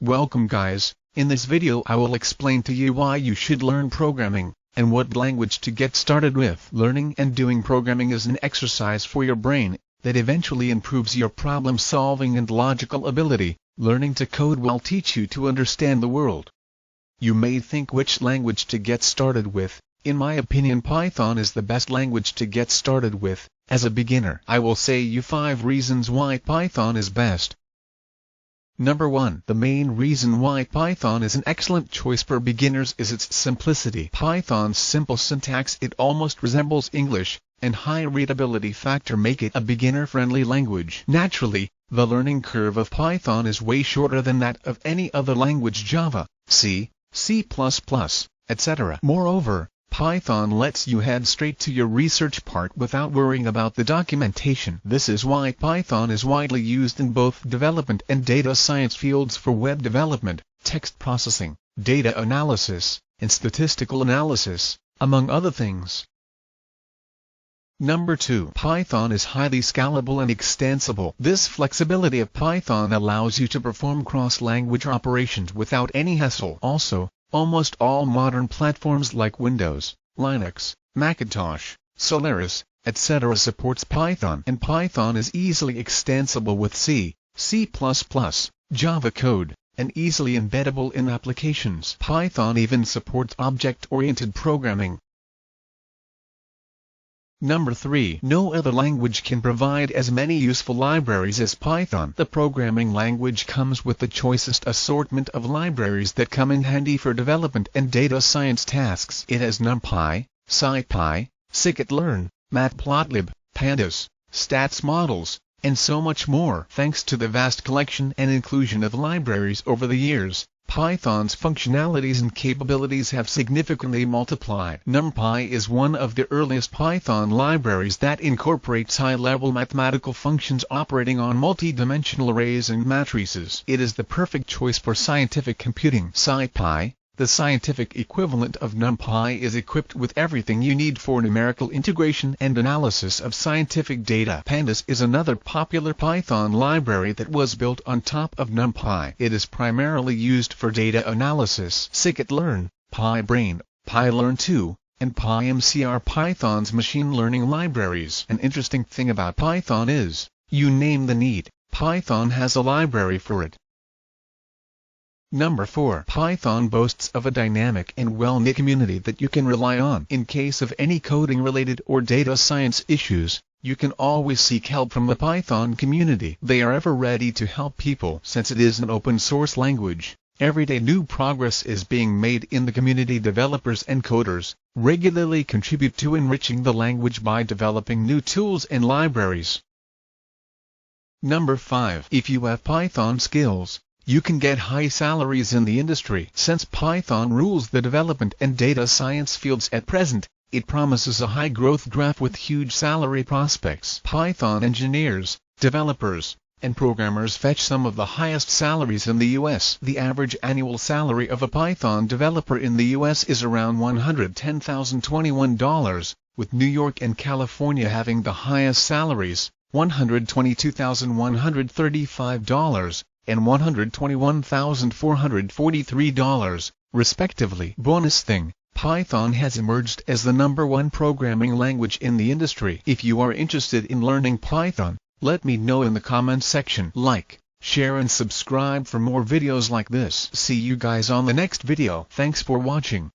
Welcome guys, in this video I will explain to you why you should learn programming, and what language to get started with. Learning and doing programming is an exercise for your brain, that eventually improves your problem solving and logical ability. Learning to code will teach you to understand the world. You may think which language to get started with. In my opinion, Python is the best language to get started with. As a beginner, I will say you 5 reasons why Python is best. Number 1. The main reason why Python is an excellent choice for beginners is its simplicity. Python's simple syntax, it almost resembles English, and high readability factor make it a beginner-friendly language. Naturally, the learning curve of Python is way shorter than that of any other language, Java, C, C++, etc. Moreover, Python lets you head straight to your research part without worrying about the documentation. This is why Python is widely used in both development and data science fields for web development, text processing, data analysis, and statistical analysis, among other things. Number 2. Python is highly scalable and extensible. This flexibility of Python allows you to perform cross-language operations without any hassle. Also, almost all modern platforms like Windows, Linux, Macintosh, Solaris, etc. supports Python, and Python is easily extensible with C, C++, Java code, and easily embeddable in applications. Python even supports object-oriented programming. Number 3. No other language can provide as many useful libraries as Python. The programming language comes with the choicest assortment of libraries that come in handy for development and data science tasks. It has NumPy, SciPy, scikit-learn, Matplotlib, Pandas, stats models, and so much more. Thanks to the vast collection and inclusion of libraries over the years, Python's functionalities and capabilities have significantly multiplied. NumPy is one of the earliest Python libraries that incorporates high-level mathematical functions operating on multi-dimensional arrays and matrices. It is the perfect choice for scientific computing. SciPy, the scientific equivalent of NumPy, is equipped with everything you need for numerical integration and analysis of scientific data. Pandas is another popular Python library that was built on top of NumPy. It is primarily used for data analysis. Scikit-learn, PyBrain, PyLearn2, and PyMC are Python's machine learning libraries. An interesting thing about Python is, you name the need, Python has a library for it. Number 4. Python boasts of a dynamic and well-knit community that you can rely on. In case of any coding-related or data science issues, you can always seek help from the Python community. They are ever ready to help people. Since it is an open-source language, every day new progress is being made in the community. Developers and coders regularly contribute to enriching the language by developing new tools and libraries. Number 5. If you have Python skills, you can get high salaries in the industry. Since Python rules the development and data science fields at present, it promises a high growth graph with huge salary prospects. Python engineers, developers, and programmers fetch some of the highest salaries in the US. The average annual salary of a Python developer in the US is around $110,021, with New York and California having the highest salaries, $122,135, and $121,443, respectively. Bonus thing, Python has emerged as the #1 programming language in the industry. If you are interested in learning Python, let me know in the comments section. Like, share and subscribe for more videos like this. See you guys on the next video. Thanks for watching.